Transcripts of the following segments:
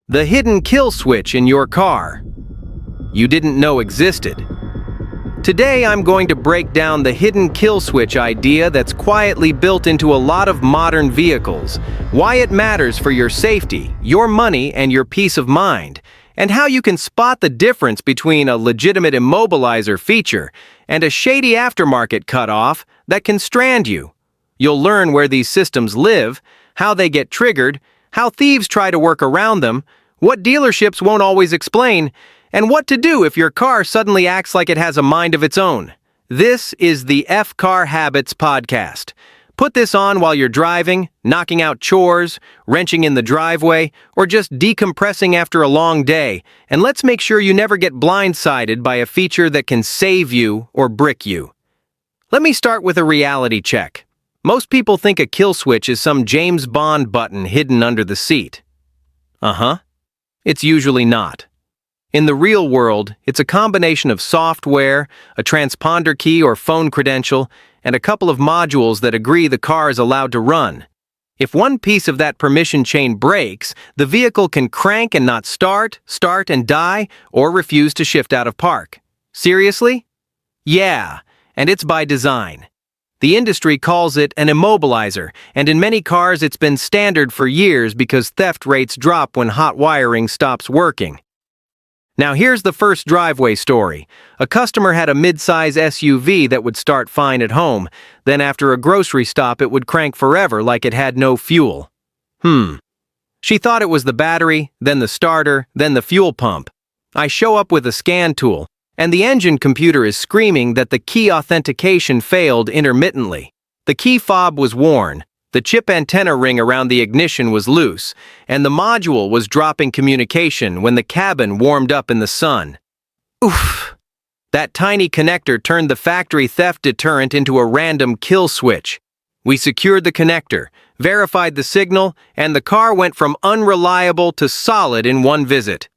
The hidden kill switch in your car you didn't know existed. Today I'm going to break down the hidden kill switch idea that's quietly built into a lot of modern vehicles, why it matters for your safety, your money, and your peace of mind, and how you can spot the difference between a legitimate immobilizer feature and a shady aftermarket cutoff that can strand you. You'll learn where these systems live, how they get triggered, how thieves try to work around them, what dealerships won't always explain, and what to do if your car suddenly acts like it has a mind of its own. This is the Car Habits Podcast. Put this on while you're driving, knocking out chores, wrenching in the driveway, or just decompressing after a long day, and let's make sure you never get blindsided by a feature that can save you or brick you. Let me start with a reality check. Most people think a kill switch is some James Bond button hidden under the seat. It's usually not. In the real world, it's a combination of software, a transponder key or phone credential, and a couple of modules that agree the car is allowed to run. If one piece of that permission chain breaks, the vehicle can crank and not start and die, or refuse to shift out of park. Seriously? Yeah, and it's by design. The industry calls it an immobilizer, and in many cars it's been standard for years because theft rates drop when hot wiring stops working. Now here's the first driveway story. A customer had a mid-size SUV that would start fine at home, then after a grocery stop it would crank forever like it had no fuel. She thought it was the battery, then the starter, then the fuel pump. I show up with a scan tool, and the engine computer is screaming that the key authentication failed intermittently. The key fob was worn, the chip antenna ring around the ignition was loose, and the module was dropping communication when the cabin warmed up in the sun. Oof! That tiny connector turned the factory theft deterrent into a random kill switch. We secured the connector, verified the signal, and the car went from unreliable to solid in one visit.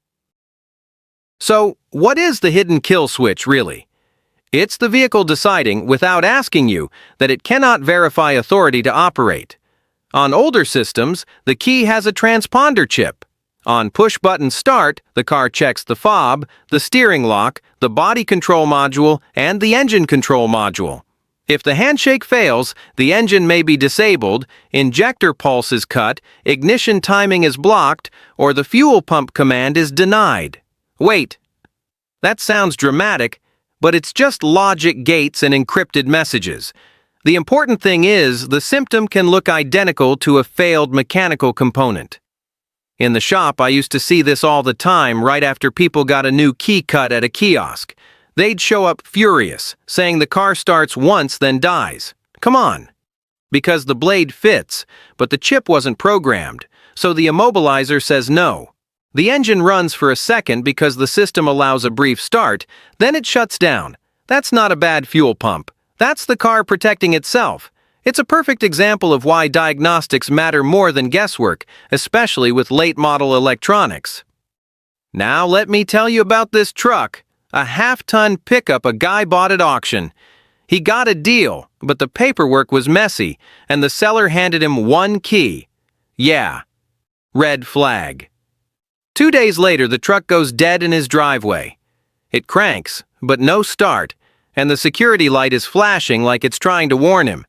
So, what is the hidden kill switch, really? It's the vehicle deciding, without asking you, that it cannot verify authority to operate. On older systems, the key has a transponder chip. On push-button start, the car checks the fob, the steering lock, the body control module, and the engine control module. If the handshake fails, the engine may be disabled, injector pulse is cut, ignition timing is blocked, or the fuel pump command is denied. Wait, that sounds dramatic, but it's just logic gates and encrypted messages. The important thing is, the symptom can look identical to a failed mechanical component. In the shop, I used to see this all the time right after people got a new key cut at a kiosk. They'd show up furious, saying the car starts once then dies. Come on. Because the blade fits, but the chip wasn't programmed, so the immobilizer says no. The engine runs for a second because the system allows a brief start, then it shuts down. That's not a bad fuel pump. That's the car protecting itself. It's a perfect example of why diagnostics matter more than guesswork, especially with late-model electronics. Now let me tell you about this truck, a half-ton pickup a guy bought at auction. He got a deal, but the paperwork was messy, and the seller handed him one key. Yeah, red flag. 2 days later, the truck goes dead in his driveway. It cranks, but no start, and the security light is flashing like it's trying to warn him.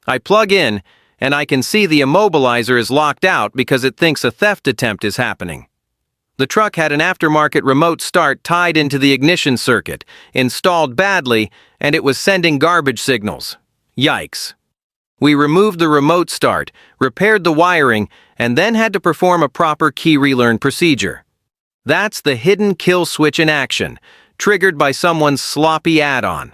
I plug in, and I can see the immobilizer is locked out because it thinks a theft attempt is happening. The truck had an aftermarket remote start tied into the ignition circuit, installed badly, and it was sending garbage signals. Yikes. We removed the remote start, repaired the wiring, and then had to perform a proper key relearn procedure. That's the hidden kill switch in action, triggered by someone's sloppy add-on.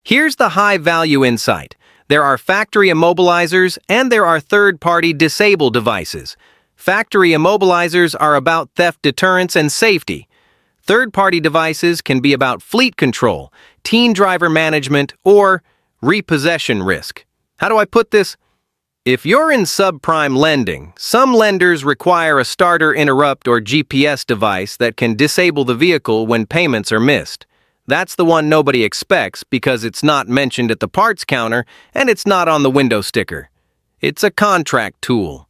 Here's the high-value insight. There are factory immobilizers and there are third-party disable devices. Factory immobilizers are about theft deterrence and safety. Third-party devices can be about fleet control, teen driver management, or repossession risk. How do I put this? If you're in subprime lending, some lenders require a starter interrupt or GPS device that can disable the vehicle when payments are missed. That's the one nobody expects because it's not mentioned at the parts counter and it's not on the window sticker. It's a contract tool.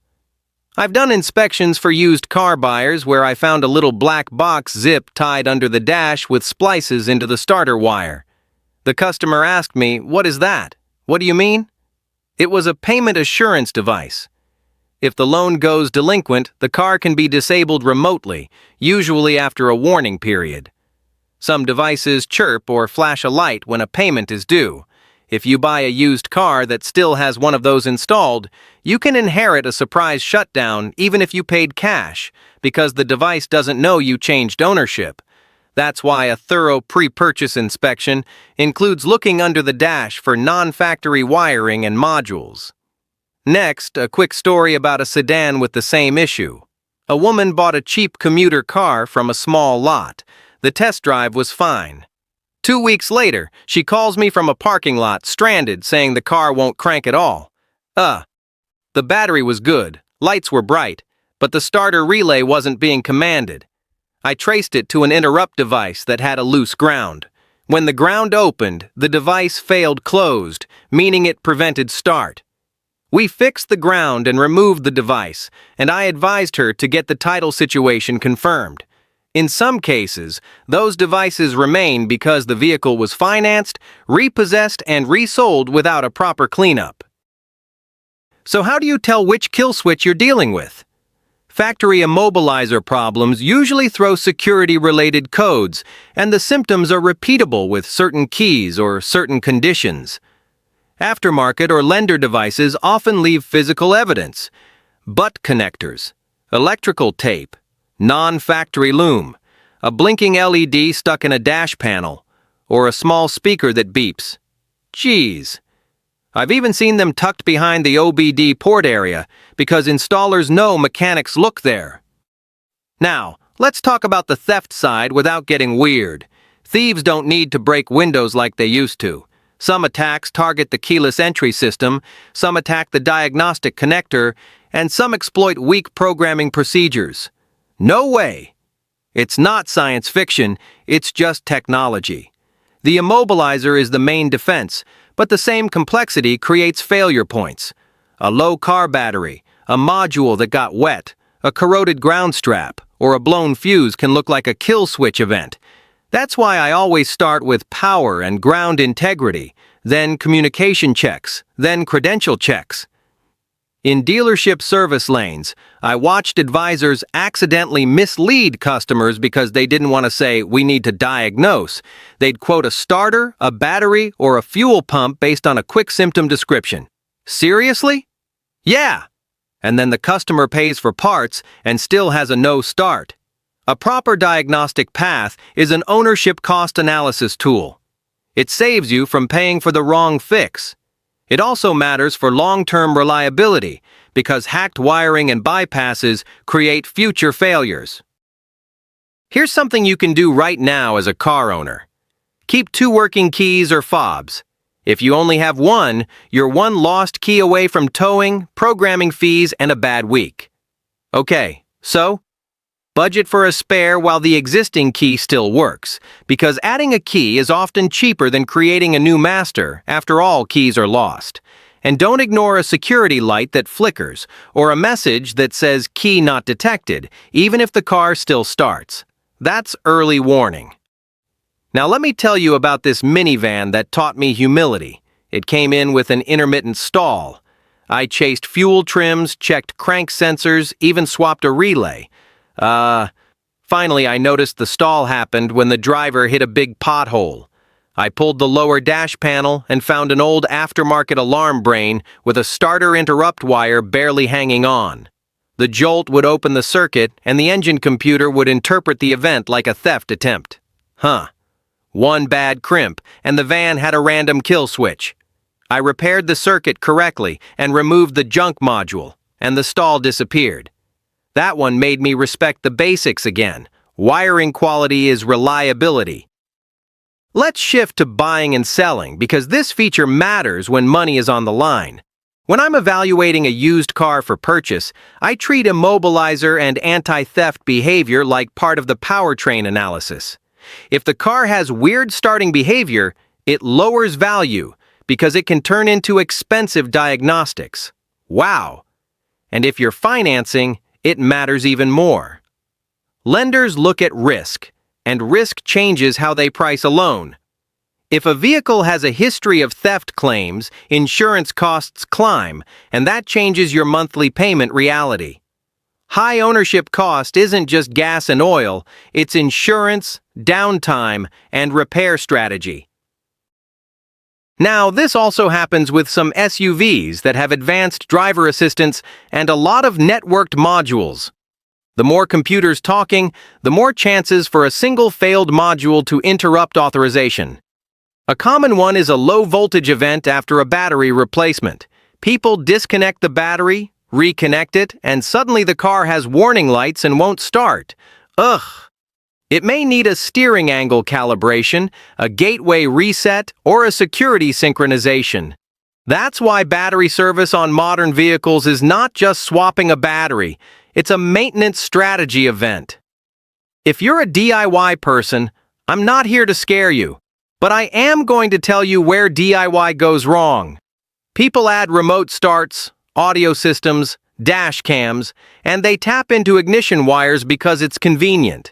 I've done inspections for used car buyers where I found a little black box zip tied under the dash with splices into the starter wire. The customer asked me, "What is that?" "What do you mean?" It was a payment assurance device. If the loan goes delinquent, the car can be disabled remotely, usually after a warning period. Some devices chirp or flash a light when a payment is due. If you buy a used car that still has one of those installed, you can inherit a surprise shutdown even if you paid cash, because the device doesn't know you changed ownership. That's why a thorough pre-purchase inspection includes looking under the dash for non-factory wiring and modules. Next, a quick story about a sedan with the same issue. A woman bought a cheap commuter car from a small lot. The test drive was fine. 2 weeks later, she calls me from a parking lot, stranded, saying the car won't crank at all. The battery was good, lights were bright, but the starter relay wasn't being commanded. I traced it to an interrupt device that had a loose ground. When the ground opened, the device failed closed, meaning it prevented start. We fixed the ground and removed the device, and I advised her to get the title situation confirmed. In some cases, those devices remain because the vehicle was financed, repossessed, and resold without a proper cleanup. So how do you tell which kill switch you're dealing with? Factory immobilizer problems usually throw security-related codes, and the symptoms are repeatable with certain keys or certain conditions. Aftermarket or lender devices often leave physical evidence: butt connectors, electrical tape, non-factory loom, a blinking LED stuck in a dash panel, or a small speaker that beeps. Geez. I've even seen them tucked behind the OBD port area because installers know mechanics look there. Now, let's talk about the theft side without getting weird. Thieves don't need to break windows like they used to. Some attacks target the keyless entry system, some attack the diagnostic connector, and some exploit weak programming procedures. No way! It's not science fiction, it's just technology. The immobilizer is the main defense, but the same complexity creates failure points. A low car battery, a module that got wet, a corroded ground strap, or a blown fuse can look like a kill switch event. That's why I always start with power and ground integrity, then communication checks, then credential checks. In dealership service lanes, I watched advisors accidentally mislead customers because they didn't want to say, "We need to diagnose." They'd quote a starter, a battery, or a fuel pump based on a quick symptom description. Seriously? Yeah! And then the customer pays for parts and still has a no start. A proper diagnostic path is an ownership cost analysis tool. It saves you from paying for the wrong fix. It also matters for long-term reliability because hacked wiring and bypasses create future failures. Here's something you can do right now as a car owner. Keep 2 working keys or fobs. If you only have one, you're one lost key away from towing, programming fees, and a bad week. Okay, so budget for a spare while the existing key still works, because adding a key is often cheaper than creating a new master. After all, keys are lost. And don't ignore a security light that flickers or a message that says key not detected, even if the car still starts. That's early warning. Now let me tell you about this minivan that taught me humility. It came in with an intermittent stall. I chased fuel trims, checked crank sensors, even swapped a relay. Finally I noticed the stall happened when the driver hit a big pothole. I pulled the lower dash panel and found an old aftermarket alarm brain with a starter interrupt wire barely hanging on. The jolt would open the circuit and the engine computer would interpret the event like a theft attempt. One bad crimp and the van had a random kill switch. I repaired the circuit correctly and removed the junk module, and the stall disappeared. That one made me respect the basics again. Wiring quality is reliability. Let's shift to buying and selling because this feature matters when money is on the line. When I'm evaluating a used car for purchase, I treat immobilizer and anti-theft behavior like part of the powertrain analysis. If the car has weird starting behavior, it lowers value because it can turn into expensive diagnostics. Wow! And if you're financing, it matters even more. Lenders look at risk, and risk changes how they price a loan. If a vehicle has a history of theft claims, insurance costs climb, and that changes your monthly payment reality. High ownership cost isn't just gas and oil, it's insurance, downtime, and repair strategy. Now, this also happens with some SUVs that have advanced driver assistance and a lot of networked modules. The more computers talking, the more chances for a single failed module to interrupt authorization. A common one is a low-voltage event after a battery replacement. People disconnect the battery, reconnect it, and suddenly the car has warning lights and won't start. Ugh! It may need a steering angle calibration, a gateway reset, or a security synchronization. That's why battery service on modern vehicles is not just swapping a battery, it's a maintenance strategy event. If you're a DIY person, I'm not here to scare you, but I am going to tell you where DIY goes wrong. People add remote starts, audio systems, dash cams, and they tap into ignition wires because it's convenient.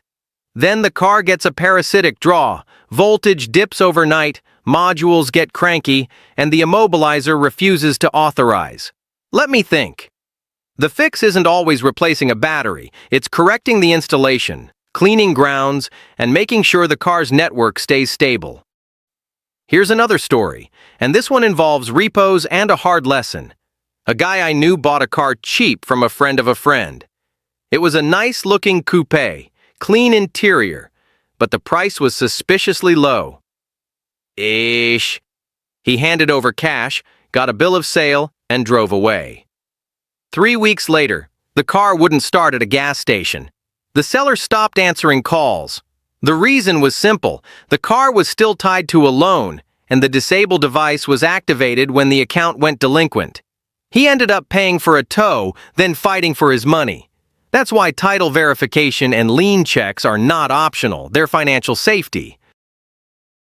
Then the car gets a parasitic draw, voltage dips overnight, modules get cranky, and the immobilizer refuses to authorize. Let me think. The fix isn't always replacing a battery, it's correcting the installation, cleaning grounds, and making sure the car's network stays stable. Here's another story, and this one involves repos and a hard lesson. A guy I knew bought a car cheap from a friend of a friend. It was a nice-looking coupe, clean interior, but the price was suspiciously low. Ish. He handed over cash, got a bill of sale, and drove away. 3 weeks later, the car wouldn't start at a gas station. The seller stopped answering calls. The reason was simple. The car was still tied to a loan, and the disabled device was activated when the account went delinquent. He ended up paying for a tow, then fighting for his money. That's why title verification and lien checks are not optional, they're financial safety.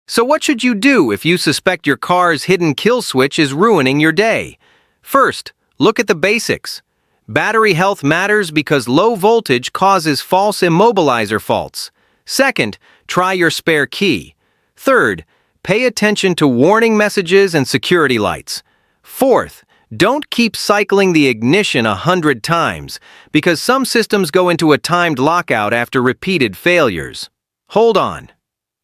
So what should you do if you suspect your car's hidden kill switch is ruining your day? First, look at the basics. Battery health matters because low voltage causes false immobilizer faults. Second, try your spare key. Third, pay attention to warning messages and security lights. Fourth, don't keep cycling the ignition 100 times, because some systems go into a timed lockout after repeated failures. Hold on.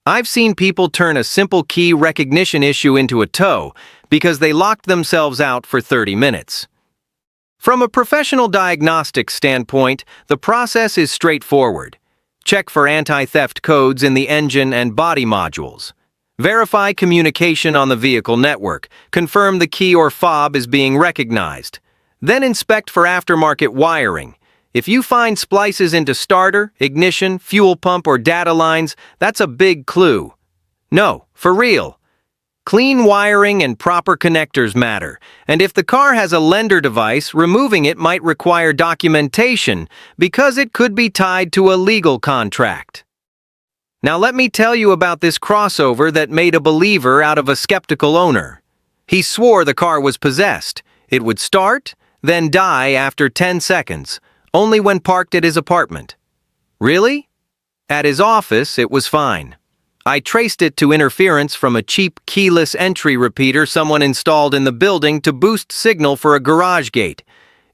I've seen people turn a simple key recognition issue into a tow because they locked themselves out for 30 minutes. From a professional diagnostic standpoint, the process is straightforward. Check for anti-theft codes in the engine and body modules. Verify communication on the vehicle network. Confirm the key or fob is being recognized. Then inspect for aftermarket wiring. If you find splices into starter, ignition, fuel pump, or data lines, that's a big clue. No, for real. Clean wiring and proper connectors matter, and if the car has a lender device, removing it might require documentation because it could be tied to a legal contract. Now let me tell you about this crossover that made a believer out of a skeptical owner. He swore the car was possessed. It would start, then die after 10 seconds, only when parked at his apartment. Really? At his office, it was fine. I traced it to interference from a cheap keyless entry repeater someone installed in the building to boost signal for a garage gate.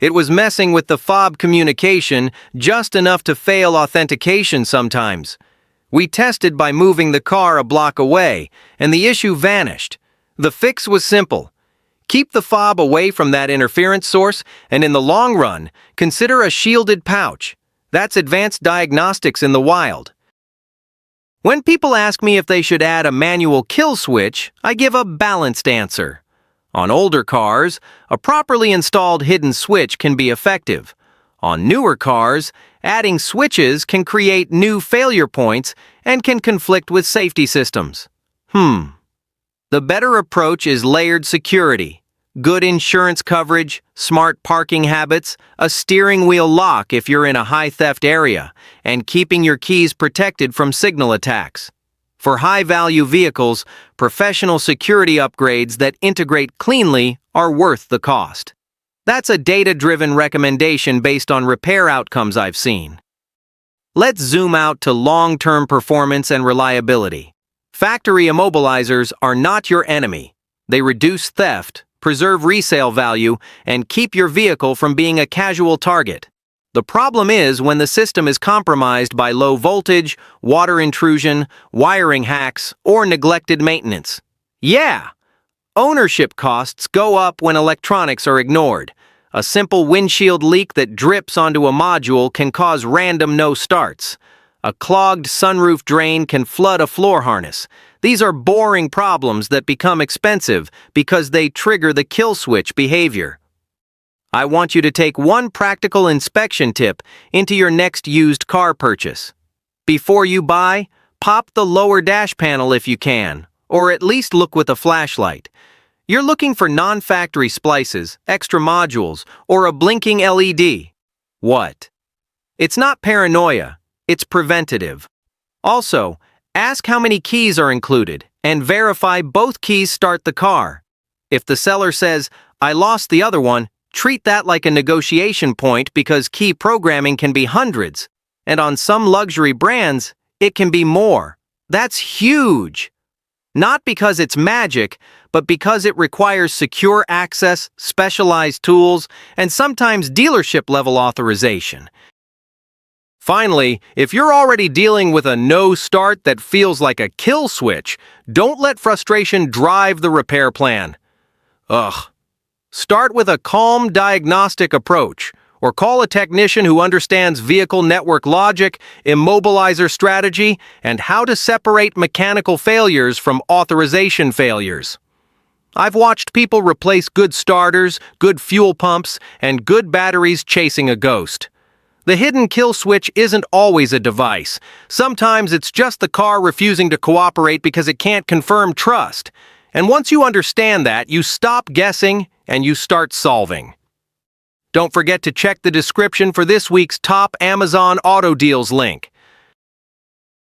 It was messing with the fob communication just enough to fail authentication sometimes. We tested by moving the car a block away, and the issue vanished. The fix was simple. Keep the fob away from that interference source, and in the long run, consider a shielded pouch. That's advanced diagnostics in the wild. When people ask me if they should add a manual kill switch, I give a balanced answer. On older cars, a properly installed hidden switch can be effective. On newer cars, adding switches can create new failure points and can conflict with safety systems. The better approach is layered security, good insurance coverage, smart parking habits, a steering wheel lock if you're in a high-theft area, and keeping your keys protected from signal attacks. For high-value vehicles, professional security upgrades that integrate cleanly are worth the cost. That's a data-driven recommendation based on repair outcomes I've seen. Let's zoom out to long-term performance and reliability. Factory immobilizers are not your enemy. They reduce theft, preserve resale value, and keep your vehicle from being a casual target. The problem is when the system is compromised by low voltage, water intrusion, wiring hacks, or neglected maintenance. Yeah! Ownership costs go up when electronics are ignored. A simple windshield leak that drips onto a module can cause random no-starts. A clogged sunroof drain can flood a floor harness. These are boring problems that become expensive because they trigger the kill switch behavior. I want you to take one practical inspection tip into your next used car purchase. Before you buy, pop the lower dash panel if you can, or at least look with a flashlight. You're looking for non-factory splices, extra modules, or a blinking LED. What? It's not paranoia, it's preventative. Also, ask how many keys are included and verify both keys start the car. If the seller says, "I lost the other one," treat that like a negotiation point because key programming can be hundreds, and on some luxury brands, it can be more. That's huge! Not because it's magic, but because it requires secure access, specialized tools, and sometimes dealership-level authorization. Finally, if you're already dealing with a no-start that feels like a kill switch, don't let frustration drive the repair plan. Start with a calm diagnostic approach, or call a technician who understands vehicle network logic, immobilizer strategy, and how to separate mechanical failures from authorization failures. I've watched people replace good starters, good fuel pumps, and good batteries chasing a ghost. The hidden kill switch isn't always a device. Sometimes it's just the car refusing to cooperate because it can't confirm trust. And once you understand that, you stop guessing and you start solving. Don't forget to check the description for this week's top Amazon Auto Deals link.